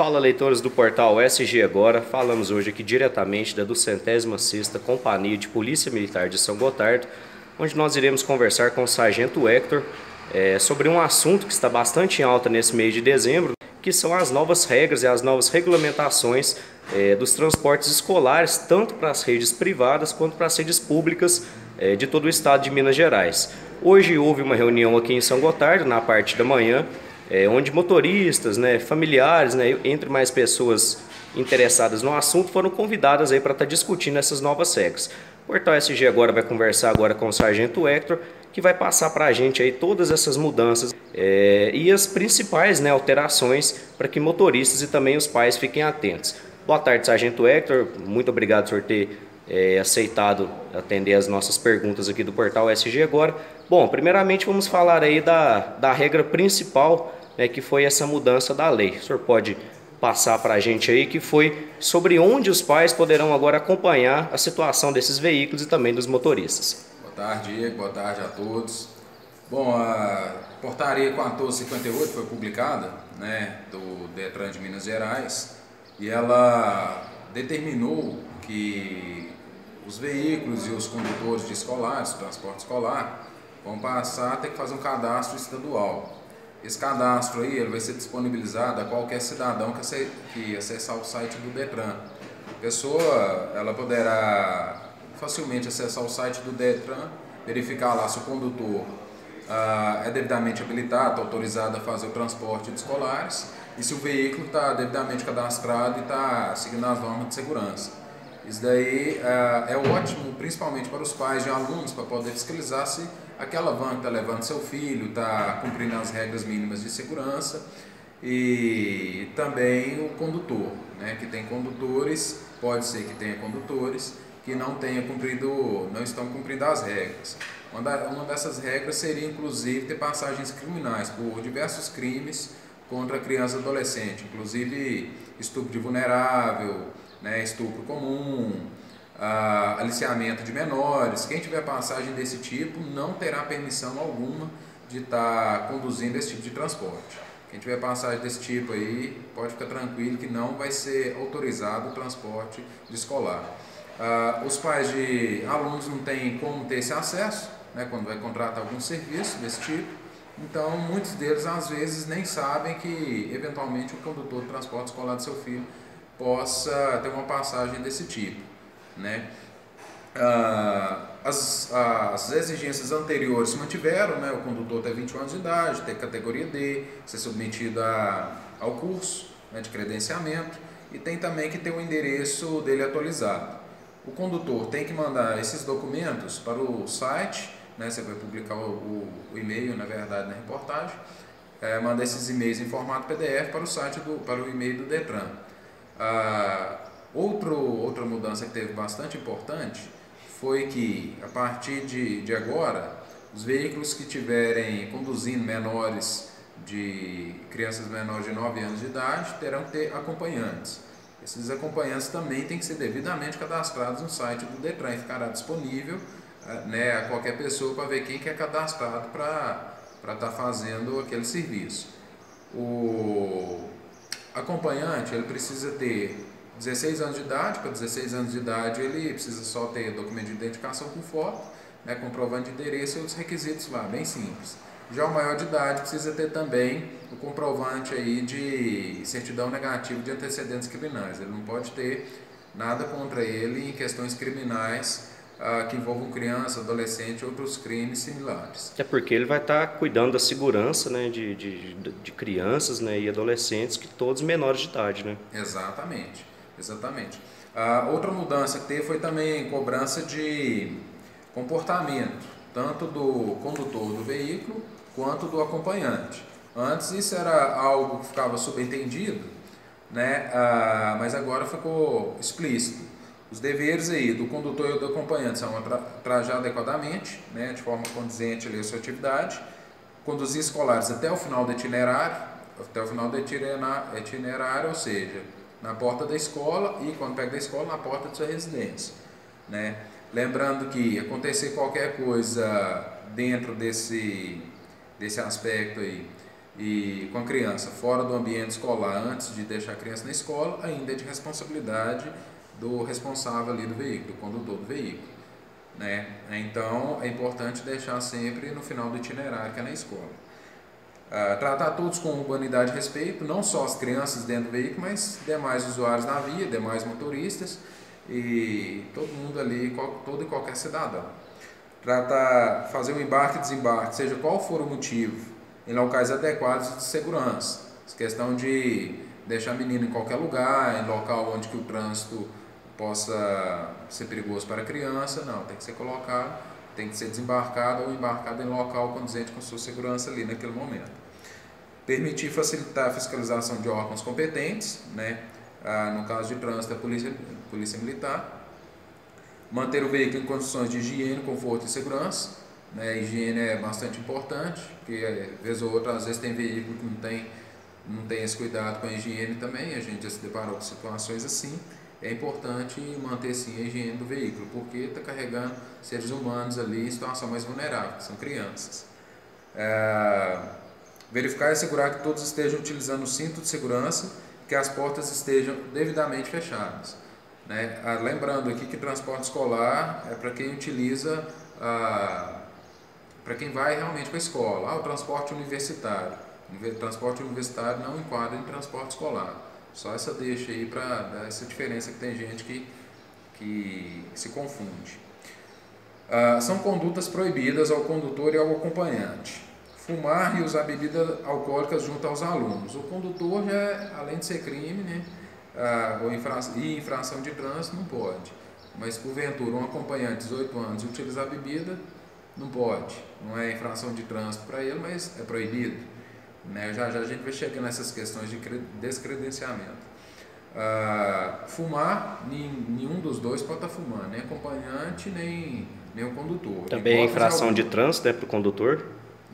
Fala, leitores do portal SG Agora. Falamos hoje aqui diretamente da 206ª Companhia de Polícia Militar de São Gotardo, onde nós iremos conversar com o Sargento Hector sobre um assunto que está bastante em alta nesse mês de dezembro, que são as novas regras e as novas regulamentações dos transportes escolares, tanto para as redes privadas quanto para as redes públicas de todo o estado de Minas Gerais. Hoje houve uma reunião aqui em São Gotardo, na parte da manhã, onde motoristas, familiares, entre mais pessoas interessadas no assunto, foram convidadas aí para estar discutindo essas novas regras. O Portal SG Agora vai conversar agora com o Sargento Hector, que vai passar para a gente aí todas essas mudanças e as principais alterações para que motoristas e também os pais fiquem atentos. Boa tarde, Sargento Hector. Muito obrigado por ter aceitado atender as nossas perguntas aqui do Portal SG Agora. Bom, primeiramente vamos falar aí da regra principal, que foi essa mudança da lei. O senhor pode passar para a gente aí, que foi sobre onde os pais poderão agora acompanhar a situação desses veículos e também dos motoristas. Boa tarde, Diego. Boa tarde a todos. Bom, a portaria 1458 foi publicada, do Detran de Minas Gerais, e ela determinou que os veículos e os condutores de escolares, transporte escolar, vão passar a ter que fazer um cadastro estadual. Esse cadastro aí ele vai ser disponibilizado a qualquer cidadão que acessar o site do Detran. A pessoa ela poderá facilmente acessar o site do Detran, verificar lá se o condutor é devidamente habilitado, autorizado a fazer o transporte de escolares e se o veículo está devidamente cadastrado e está seguindo as normas de segurança. Isso daí é ótimo, principalmente para os pais de alunos, para poder fiscalizar se aquela van que está levando seu filho está cumprindo as regras mínimas de segurança, e também o condutor, que tem condutores, pode ser que tenha condutores que não estão cumprindo as regras. Uma dessas regras seria, inclusive, ter passagens criminais por diversos crimes contra criança e adolescente, inclusive estupro de vulnerável, estupro comum, aliciamento de menores. Quem tiver passagem desse tipo não terá permissão alguma de estar conduzindo esse tipo de transporte. Quem tiver passagem desse tipo aí pode ficar tranquilo que não vai ser autorizado o transporte de escolar. Os pais de alunos não têm como ter esse acesso, quando vai contratar algum serviço desse tipo. Então, muitos deles, às vezes, nem sabem que, eventualmente, o condutor do transporte escolar do seu filho possa ter uma passagem desse tipo. As exigências anteriores se mantiveram, o condutor ter 21 anos de idade, ter categoria D, ser submetido ao curso de credenciamento, e tem também que ter o endereço dele atualizado. O condutor tem que mandar esses documentos para o site, você vai publicar o e-mail, na verdade, na reportagem, manda esses e-mails em formato PDF para o site para o e-mail do Detran. Outra mudança que teve bastante importante foi que, a partir de agora, os veículos que estiverem conduzindo crianças menores de 9 anos de idade terão que ter acompanhantes. Esses acompanhantes também têm que ser devidamente cadastrados no site do Detran e ficará disponível a qualquer pessoa para ver quem que é cadastrado para estar fazendo aquele serviço. O acompanhante ele precisa ter 16 anos de idade. Para 16 anos de idade ele precisa só ter documento de identificação com foto, comprovante de endereço e os requisitos lá, bem simples. Já o maior de idade precisa ter também o comprovante aí de certidão negativa de antecedentes criminais. Ele não pode ter nada contra ele em questões criminais que envolvam criança, adolescente ou outros crimes similares. É porque ele vai estar cuidando da segurança de crianças e adolescentes, que todos menores de idade. Exatamente. Outra mudança que teve foi também cobrança de comportamento, tanto do condutor do veículo quanto do acompanhante. Antes isso era algo que ficava subentendido, mas agora ficou explícito. Os deveres aí do condutor e do acompanhante são trajar adequadamente, de forma condizente à sua atividade, conduzir escolares até o final do itinerário, ou seja, na porta da escola, e quando pega da escola, na porta de sua residência. Lembrando que acontecer qualquer coisa dentro desse aspecto aí, e com a criança fora do ambiente escolar antes de deixar a criança na escola, ainda é de responsabilidade do responsável ali do veículo, do condutor do veículo, né? Então é importante deixar sempre no final do itinerário, que é na escola. Tratar todos com urbanidade e respeito, não só as crianças dentro do veículo, mas demais usuários na via, demais motoristas e todo mundo ali, todo e qualquer cidadão. Fazer o embarque e desembarque, seja qual for o motivo, em locais adequados de segurança. Essa questão de deixar a menina em qualquer lugar, em local onde que o trânsito possa ser perigoso para a criança, não, tem que ser colocado, tem que ser desembarcado ou embarcado em local condizente com sua segurança ali naquele momento. Permitir facilitar a fiscalização de órgãos competentes, né? No caso de trânsito, a polícia militar. Manter o veículo em condições de higiene, conforto e segurança. Né? A higiene é bastante importante, porque vez ou outra, às vezes tem veículo que não tem esse cuidado com a higiene também, a gente já se deparou com situações assim. É importante manter sim a higiene do veículo, porque está carregando seres humanos ali em situação mais vulnerável, que são crianças. Verificar e assegurar que todos estejam utilizando o cinto de segurança, que as portas estejam devidamente fechadas. Né? Lembrando aqui que transporte escolar é para quem utiliza, para quem vai realmente para a escola. O transporte universitário. O transporte universitário não enquadra em transporte escolar. Só essa deixa aí para dar essa diferença que tem gente que se confunde. São condutas proibidas ao condutor e ao acompanhante. Fumar e usar bebidas alcoólicas junto aos alunos. O condutor já, além de ser crime, né? E infração de trânsito não pode, mas porventura um acompanhante de 18 anos utilizar bebida não pode, não é infração de trânsito para ele, mas é proibido, né? Já a gente vai chegando nessas questões de descredenciamento. Fumar, nenhum dos dois pode estar fumando, nem acompanhante nem o condutor. Também é infração de trânsito, né, para o condutor?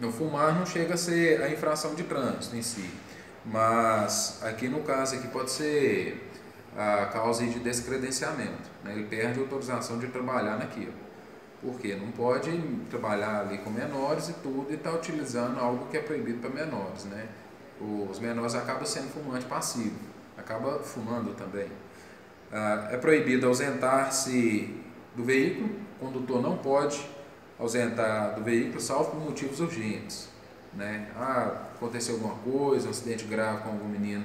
No fumar não chega a ser a infração de trânsito em si. Mas aqui no caso aqui pode ser a causa de descredenciamento, né? Ele perde a autorização de trabalhar naquilo. Porque não pode trabalhar ali com menores e tudo e estar utilizando algo que é proibido para menores, né? Os menores acabam sendo fumante passivo, acaba fumando também. É proibido ausentar-se do veículo, o condutor não pode ausentar do veículo salvo por motivos urgentes. Né? Aconteceu alguma coisa, um acidente grave com algum menino,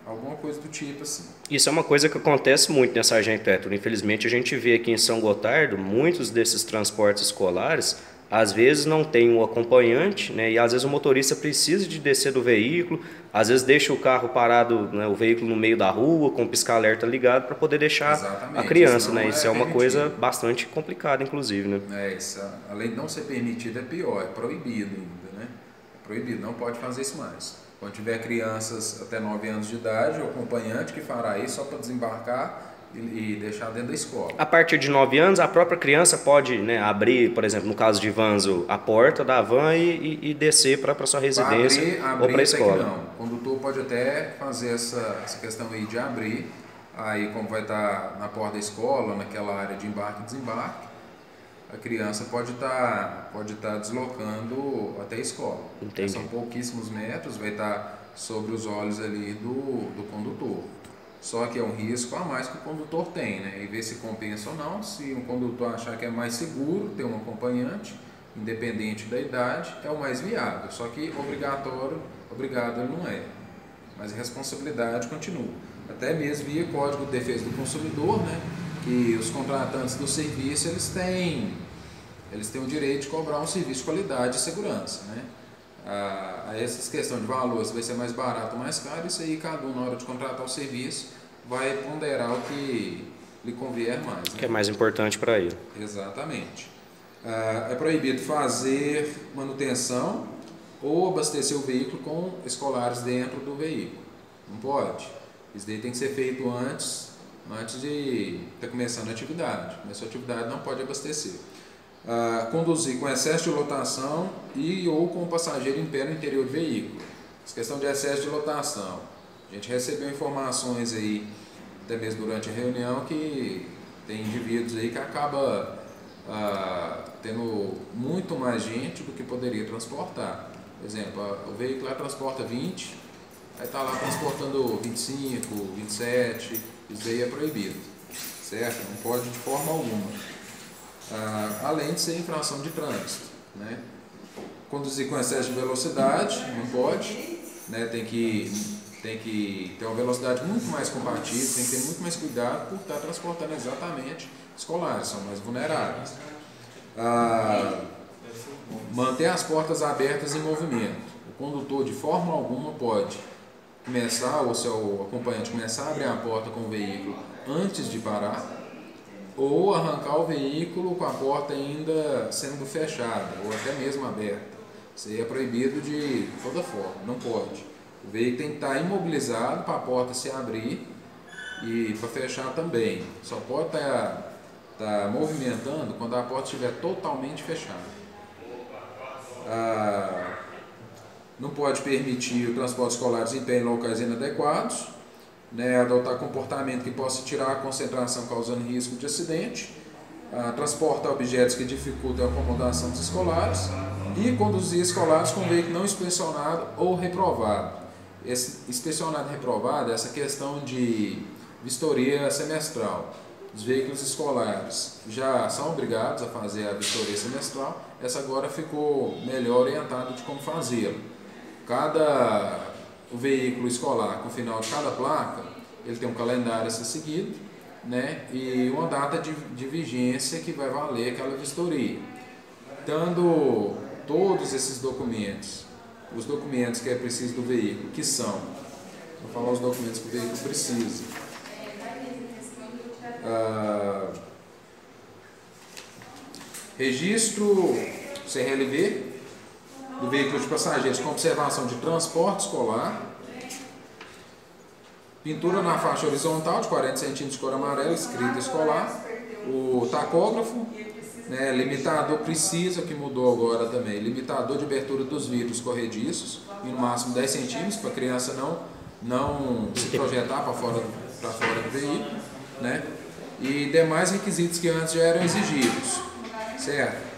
alguma coisa do tipo assim. Isso é uma coisa que acontece muito, né, Sargento Héctor? Infelizmente a gente vê aqui em São Gotardo, muitos desses transportes escolares, às vezes não tem um acompanhante, né, e às vezes o motorista precisa de descer do veículo, às vezes deixa o carro parado, né, o veículo no meio da rua, com o pisca-alerta ligado, para poder deixar a criança, né? Isso é uma coisa bastante complicada, inclusive, né? Isso, além de não ser permitido, é pior, é proibido ainda, né? É proibido, não pode fazer isso mais. Quando tiver crianças até 9 anos de idade, o acompanhante que fará isso só para desembarcar e deixar dentro da escola. A partir de 9 anos, a própria criança pode, né, abrir, por exemplo, no caso de vans, a porta da van e descer para sua residência ou para a escola. Não. O condutor pode até fazer essa questão aí de abrir, aí como vai estar na porta da escola, naquela área de embarque e desembarque, a criança pode estar deslocando até a escola. Entendi. São pouquíssimos metros, vai estar sobre os olhos ali do condutor. Só que é um risco a mais que o condutor tem, né? E ver se compensa ou não. Se um condutor achar que é mais seguro ter um acompanhante, independente da idade, é o mais viável. Só que obrigado ele não é. Mas a responsabilidade continua. Até mesmo via Código de Defesa do Consumidor, né? Que os contratantes do serviço eles têm o direito de cobrar um serviço de qualidade e segurança, né? Essas questões de valor, se vai ser mais barato ou mais caro, isso aí cada um na hora de contratar o serviço vai ponderar o que lhe convier mais. Né? O que é mais importante para ele. Exatamente. É proibido fazer manutenção ou abastecer o veículo com escolares dentro do veículo. Não pode. Isso daí tem que ser feito antes de estar começando a atividade. Nessa atividade não pode abastecer. Conduzir com excesso de lotação ou com o passageiro em pé no interior do veículo. Essa questão de excesso de lotação. A gente recebeu informações aí, até mesmo durante a reunião, que tem indivíduos aí que acaba tendo muito mais gente do que poderia transportar. Por exemplo, o veículo lá transporta 20, aí está lá transportando 25, 27, isso daí é proibido, certo? Não pode de forma alguma. Além de ser infração de trânsito, né? Conduzir com excesso de velocidade, não pode, né? Tem que ter uma velocidade muito mais compatível, tem que ter muito mais cuidado por estar transportando exatamente escolares, são mais vulneráveis. Manter as portas abertas em movimento. O condutor de forma alguma pode começar, ou seu acompanhante começar a abrir a porta com o veículo antes de parar, ou arrancar o veículo com a porta ainda sendo fechada, ou até mesmo aberta. Isso aí é proibido de toda forma, não pode. O veículo tem que estar imobilizado para a porta se abrir e para fechar também. Só pode estar movimentando quando a porta estiver totalmente fechada. Não pode permitir o transporte escolar em pé em locais inadequados, né, adotar comportamento que possa tirar a concentração causando risco de acidente, transportar objetos que dificultem a acomodação dos escolares e conduzir escolares com veículo não inspecionado ou reprovado. Esse inspecionado e reprovado é essa questão de vistoria semestral. Os veículos escolares já são obrigados a fazer a vistoria semestral, essa agora ficou melhor orientada de como fazê-lo. O veículo escolar, com o final de cada placa, ele tem um calendário a ser seguido, né, e uma data de vigência que vai valer aquela vistoria. Dando todos esses documentos, os documentos que é preciso do veículo, que são, vou falar os documentos que o veículo precisa. Registro CRLV do veículo de passageiros com observação de transporte escolar, pintura na faixa horizontal de 40 cm de cor amarela, escrita escolar, o tacógrafo, né, limitador precisa, que mudou agora também, limitador de abertura dos vidros corrediços, em no máximo 10 cm, para a criança não se projetar para fora do veículo, né, e demais requisitos que antes já eram exigidos, certo?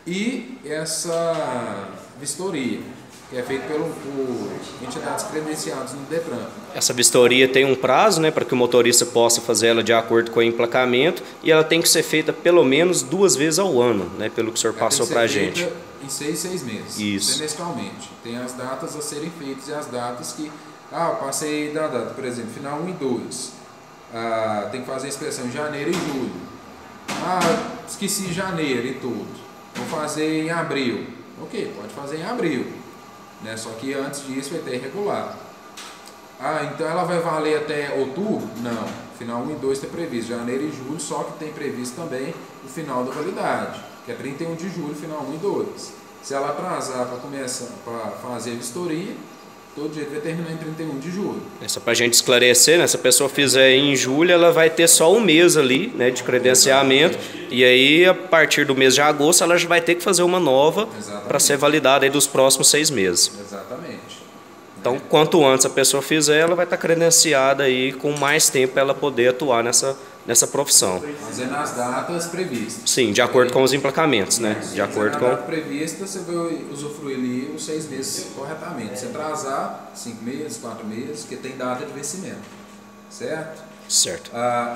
E essa vistoria, que é feita por entidades credenciadas no DETRAN. Essa vistoria tem um prazo, né, para que o motorista possa fazer ela de acordo com o emplacamento, e ela tem que ser feita pelo menos 2 vezes ao ano, né, pelo que o senhor passou para a gente. Em 6 meses, isso, semestralmente. Tem as datas a serem feitas e as datas que, eu passei da data, por exemplo, final 1 e 2, tem que fazer a inspeção em janeiro e julho. Esqueci janeiro e tudo, vou fazer em abril. Ok, pode fazer em abril, né? Só que antes disso vai ter regular. Então ela vai valer até outubro? Não, final 1 e 2 está previsto, janeiro e julho, só que tem previsto também o final da validade, que é 31 de julho, final 1 e 2. Se ela atrasar para fazer a vistoria, todo jeito vai terminar em 31 de julho. Só para a gente esclarecer, né? Se a pessoa fizer em julho, ela vai ter só um mês ali, né, de credenciamento. E aí, a partir do mês de agosto, ela já vai ter que fazer uma nova para ser validada aí dos próximos 6 meses. Exatamente. Então, quanto antes a pessoa fizer, ela vai estar credenciada aí com mais tempo para ela poder atuar nessa profissão. Fazendo as datas previstas. Sim, de acordo com os emplacamentos, né? De acordo com a data prevista, você vai usufruir ali os 6 meses corretamente. Se atrasar, 5 meses, 4 meses, que tem data de vencimento. Certo? Certo.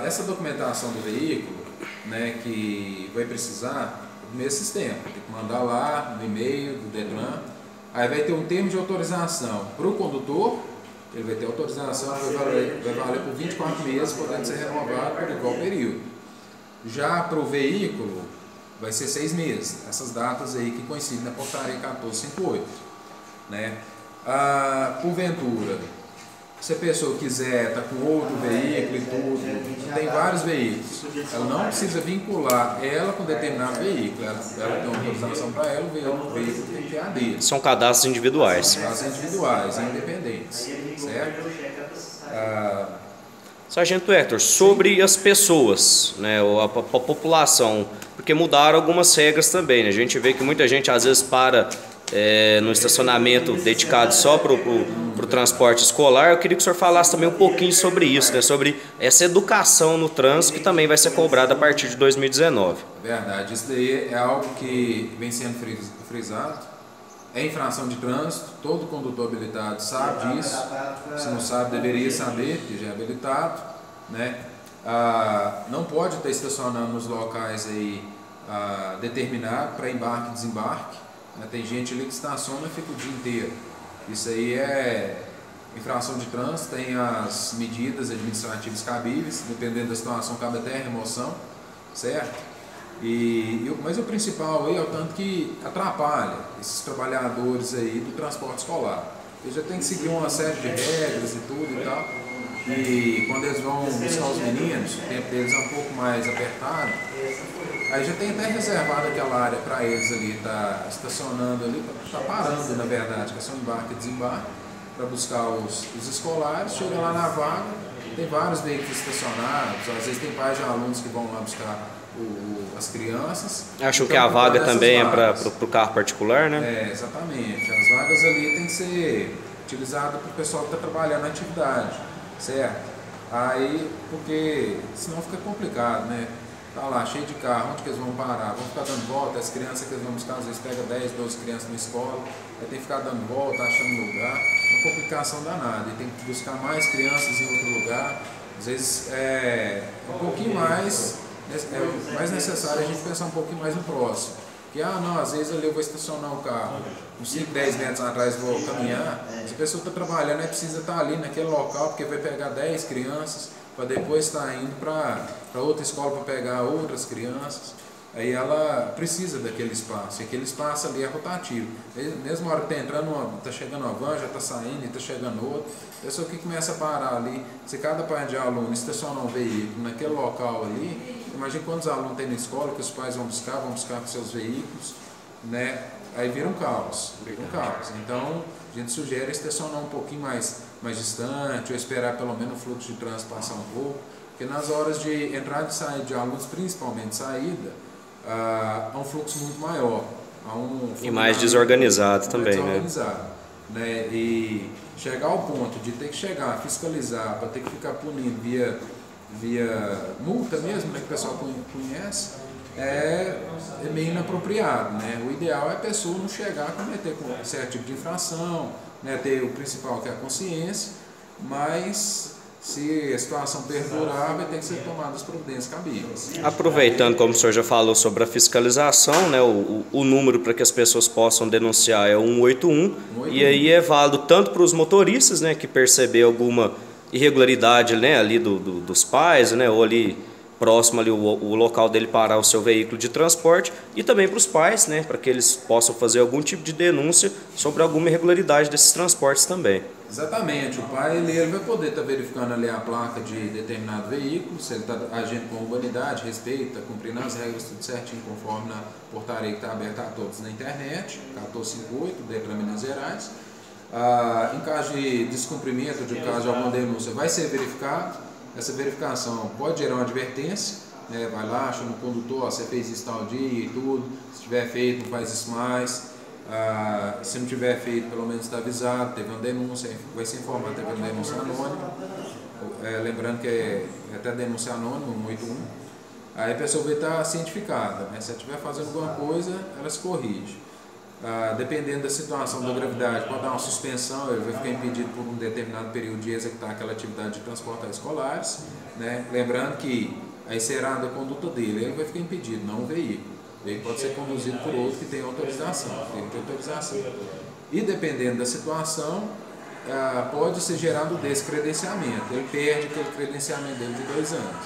Essa documentação do veículo, né, que vai precisar do mesmo sistema. Tem que mandar lá no e-mail do DETRAN. Aí vai ter um termo de autorização para o condutor. Ele vai ter autorização, vai valer por 24 meses, podendo ser renovado por igual período. Já para o veículo, vai ser 6 meses. Essas datas aí que coincidem na portaria 1458. Né? Porventura, se a pessoa quiser estar com outro veículo e tudo, tem vários veículos. Ela não precisa vincular ela com determinado veículo. Ela tem uma autorização para ela, o veículo tem que ter a dele. São cadastros individuais. São cadastros individuais, independentes. Certo? Sargento Hector, sobre as pessoas, né, a população, porque mudaram algumas regras também, né? A gente vê que muita gente às vezes para no estacionamento dedicado só para o transporte escolar. Eu queria que o senhor falasse também um pouquinho sobre isso, né, sobre essa educação no trânsito que também vai ser cobrada a partir de 2019. Verdade, isso daí é algo que vem sendo frisado, é infração de trânsito, todo condutor habilitado sabe disso, se não sabe deveria saber, que já é habilitado, né? Não pode estar estacionando nos locais aí determinados para embarque e desembarque, né? Tem gente ali que estaciona e fica o dia inteiro, isso aí é infração de trânsito, tem as medidas administrativas cabíveis, dependendo da situação cabe até a remoção, certo? Mas o principal aí é o tanto que atrapalha esses trabalhadores aí do transporte escolar. Eles já tem que seguir uma série de regras e tudo e tal. E quando eles vão buscar os meninos, o tempo deles é um pouco mais apertado. Aí já tem até reservado aquela área para eles ali, tá estacionando ali, tá parando na verdade, que é só embarque e desembarque, para buscar os escolares, chega lá na vaga, tem vários veículos estacionados, às vezes tem pais de alunos que vão lá buscar as crianças. Acham que a vaga também é para o carro particular, né? Exatamente. As vagas ali tem que ser utilizadas para o pessoal que está trabalhando na atividade, certo? Aí, porque senão fica complicado, né? Tá lá, cheio de carro, onde que eles vão parar? Vão ficar dando volta, as crianças que eles vão buscar, às vezes pega 10, 12 crianças na escola, aí tem que ficar dando volta, achando lugar, uma complicação danada, e tem que buscar mais crianças em outro lugar, às vezes é um pouquinho mais necessário a gente pensar um pouquinho mais no próximo. Que, não, às vezes ali eu vou estacionar o carro, uns 5, 10 metros atrás vou caminhar, se a pessoa está trabalhando, precisa estar ali naquele local, porque vai pegar 10 crianças, para depois estar indo para outra escola para pegar outras crianças. Aí ela precisa daquele espaço, e aquele espaço ali é rotativo. Mesmo na hora que está entrando, está chegando uma van, já está saindo e está chegando outra, a pessoa que começa a parar ali, se cada pai de aluno estacionar um veículo naquele local ali, imagina quantos alunos tem na escola que os pais vão buscar com seus veículos, né? Aí vira um caos, Então a gente sugere estacionar um pouquinho mais distante, ou esperar pelo menos o fluxo de trânsito passar um pouco, porque nas horas de entrada e saída de alunos, principalmente saída, há um fluxo muito maior. E mais desorganizado também, né? E chegar ao ponto de ter que chegar, fiscalizar, para ter que ficar punindo via multa mesmo, né, que o pessoal conhece, é meio inapropriado, né? O ideal é a pessoa não chegar a cometer um certo tipo de infração, né, ter o principal que é a consciência, mas se a situação perdurar, vai ter que ser tomadas providências cabíveis. Aproveitando, como o senhor já falou sobre a fiscalização, né, o número para que as pessoas possam denunciar é 181, e aí é válido tanto para os motoristas, né, que perceber alguma irregularidade, né, ali dos pais, né, ou ali próximo ali o local dele parar o seu veículo de transporte, e também para os pais, né, para que eles possam fazer algum tipo de denúncia sobre alguma irregularidade desses transportes também. Exatamente, o pai ele vai poder estar verificando ali a placa de determinado veículo, se ele está agindo com urbanidade, respeito, está cumprindo as regras, tudo certinho, conforme na portaria que está aberta a todos na internet, 1458, Detran Minas Gerais. Em caso de descumprimento, de caso de alguma denúncia, vai ser verificado. Essa verificação pode gerar uma advertência, né? Vai lá, chama o condutor, você fez isso tal dia e tudo, se tiver feito, não faz isso mais. Se não tiver feito, pelo menos está avisado, teve uma denúncia, vai ser informado, teve uma denúncia anônima, lembrando que é até denúncia anônima, 181, aí a pessoa vai estar cientificada, né? Se ela estiver fazendo alguma coisa, ela se corrige. Dependendo da situação, da gravidade, pode dar uma suspensão, ele vai ficar impedido por um determinado período de executar aquela atividade de transportar escolares, né? Lembrando que aí será da conduta dele, ele vai ficar impedido, não o veículo. O veículo pode ser conduzido por outro que tem autorização, E dependendo da situação, pode ser gerado descredenciamento, ele perde aquele credenciamento dele de 2 anos,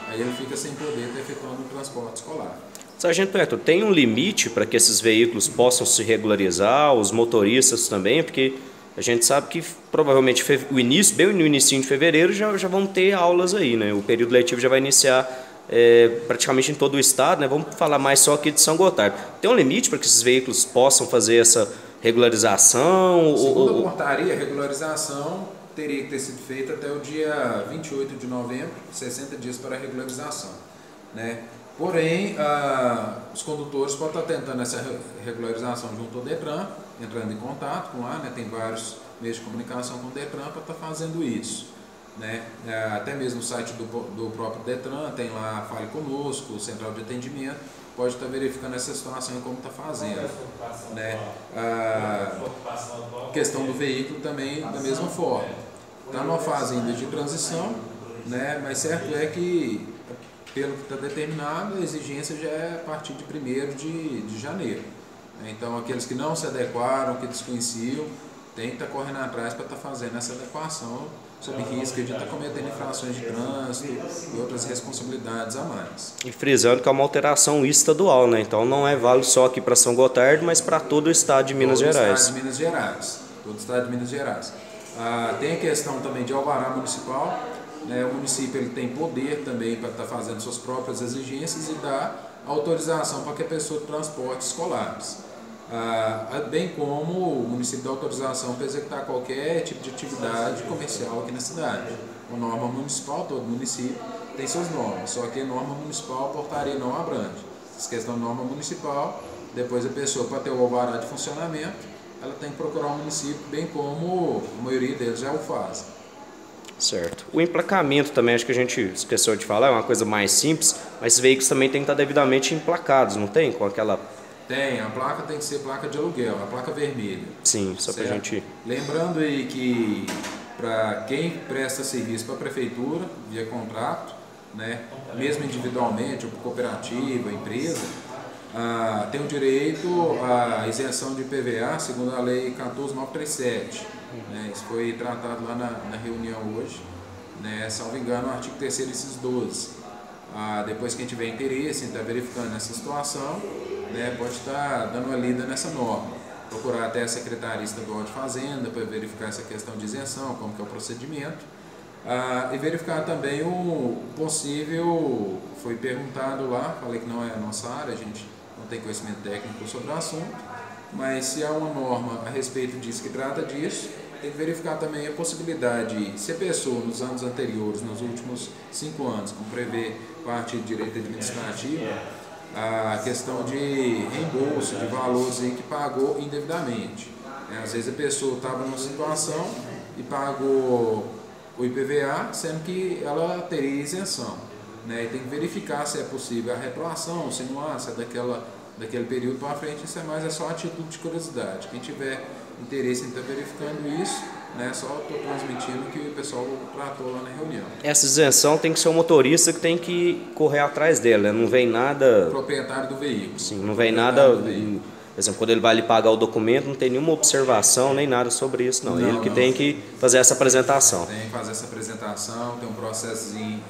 aí ele fica sem poder estar efetuando o transporte escolar. Sargento Hector, tem um limite para que esses veículos possam se regularizar, os motoristas também, porque a gente sabe que provavelmente bem no início de fevereiro já vão ter aulas aí, né? O período letivo já vai iniciar praticamente em todo o estado, né? Vamos falar mais só aqui de São Gotardo. Tem um limite para que esses veículos possam fazer essa regularização? Segundo a portaria, a regularização teria que ter sido feita até o dia 28 de novembro, 60 dias para a regularização, né? Porém, os condutores podem estar tentando essa regularização junto ao Detran, entrando em contato com lá, né? Tem vários meios de comunicação com o Detran para estar fazendo isso. né? Até mesmo o site do próprio Detran, tem lá Fale Conosco, Central de Atendimento, pode estar verificando essa situação e como está fazendo, né? A questão do veículo também da mesma forma. Está numa fase ainda de transição, né? Mas certo é que, pelo que está determinado, a exigência já é a partir de 1º de janeiro. Então, aqueles que não se adequaram, que desconheciam, tem que estar correndo atrás para estar fazendo essa adequação, sob risco de estar cometendo infrações de trânsito e outras responsabilidades a mais. E frisando que é uma alteração estadual, né? Então não é válido só aqui para São Gotardo, mas para todo o estado de Minas Gerais. Todo o estado de Minas Gerais. Todo o estado de Minas Gerais. Tem a questão também de alvará municipal, né? O município ele tem poder também para estar fazendo suas próprias exigências e dar autorização para que a pessoa transporte escolares. Bem como o município dá autorização para executar qualquer tipo de atividade comercial aqui na cidade. A norma municipal, todo município tem suas normas, só que a norma municipal, a portaria não abrange. Essa questão de norma municipal, depois a pessoa, para ter o alvará de funcionamento, ela tem que procurar o município, bem como a maioria deles já o faz. Certo. O emplacamento também, acho que a gente esqueceu de falar, é uma coisa mais simples, mas esses veículos também têm que estar devidamente emplacados, não tem? Com aquela... Tem, a placa tem que ser placa de aluguel, a placa vermelha. Sim, só para a gente... Lembrando aí que para quem presta serviço para a prefeitura, via contrato, né, mesmo individualmente, ou por cooperativa, empresa, tem o direito à isenção de IPVA, segundo a lei 14.937. Né, isso foi tratado lá na reunião hoje, né, salvo engano, o artigo 3º, inciso 12. Depois quem tiver interesse em estar verificando essa situação, né, pode estar dando uma lida nessa norma. Procurar até a Secretaria Estadual de Fazenda para verificar essa questão de isenção, como que é o procedimento. E verificar também o possível, foi perguntado lá, falei que não é a nossa área, a gente não tem conhecimento técnico sobre o assunto, mas se há uma norma a respeito disso que trata disso, tem que verificar também a possibilidade, se a pessoa nos anos anteriores, nos últimos 5 anos, como prevê parte de direito administrativo, a questão de reembolso de valores aí que pagou indevidamente. Às vezes a pessoa estava numa situação e pagou o IPVA, sendo que ela teria isenção. Né? E tem que verificar se é possível a retroação, se não há, se é daquele período para frente, isso é só a título de curiosidade. Quem tiver interesse em estar verificando isso, né, só estou transmitindo que o pessoal tratou lá na reunião. Essa isenção tem que ser o motorista que tem que correr atrás dela, né? Não vem nada... O proprietário do veículo. Sim, não vem nada... Por exemplo, quando ele vai lhe pagar o documento, não tem nenhuma observação nem nada sobre isso, não. Ele que tem que fazer essa apresentação. Tem que fazer essa apresentação, tem um processozinho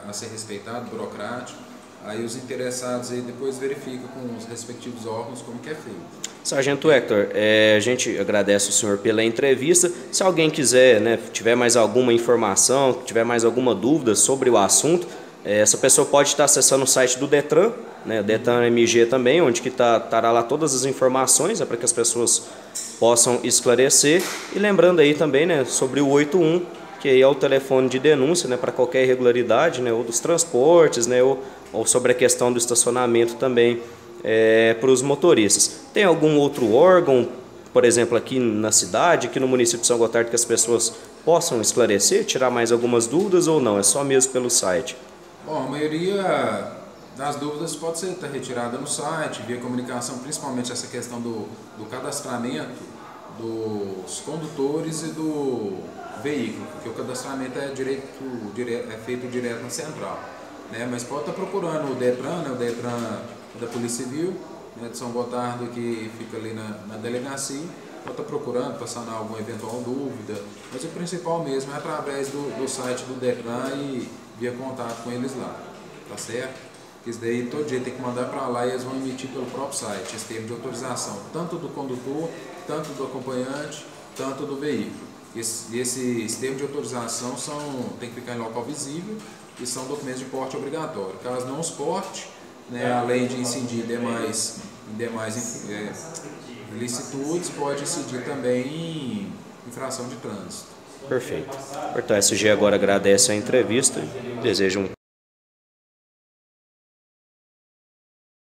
a ser respeitado, burocrático. Aí os interessados aí depois verificam com os respectivos órgãos como que é feito. Sargento Hector, a gente agradece o senhor pela entrevista. Se alguém quiser, né, tiver mais alguma informação, tiver mais alguma dúvida sobre o assunto, essa pessoa pode estar acessando o site do Detran, né, Detran MG também, onde que estará lá todas as informações, para que as pessoas possam esclarecer. E lembrando aí também, né, sobre o 81, que aí é o telefone de denúncia, né, para qualquer irregularidade, né, ou dos transportes, né, ou sobre a questão do estacionamento também para os motoristas. Tem algum outro órgão, por exemplo, aqui na cidade, aqui no município de São Gotardo, que as pessoas possam esclarecer, tirar mais algumas dúvidas ou não? É só mesmo pelo site? Bom, a maioria das dúvidas pode ser retirada no site, via comunicação, principalmente essa questão do cadastramento dos condutores e do veículo, porque o cadastramento é feito direto na central. Né? Mas pode estar procurando o Detran, né? O Detran da Polícia Civil, né, de São Gotardo, que fica ali na delegacia, pode estar procurando, para sanar alguma eventual dúvida, mas o principal mesmo é através do site do Detran e via contato com eles lá, tá certo? Porque isso daí todo dia tem que mandar para lá e eles vão emitir pelo próprio site esse termo de autorização, tanto do condutor, tanto do acompanhante, tanto do veículo. Esse termo de autorização tem que ficar em local visível e são documentos de porte obrigatório. Caso não os porte, né, além de incidir demais ilicitudes, pode incidir também em infração de trânsito. Perfeito. Portanto, a SG agora agradece a entrevista e deseja um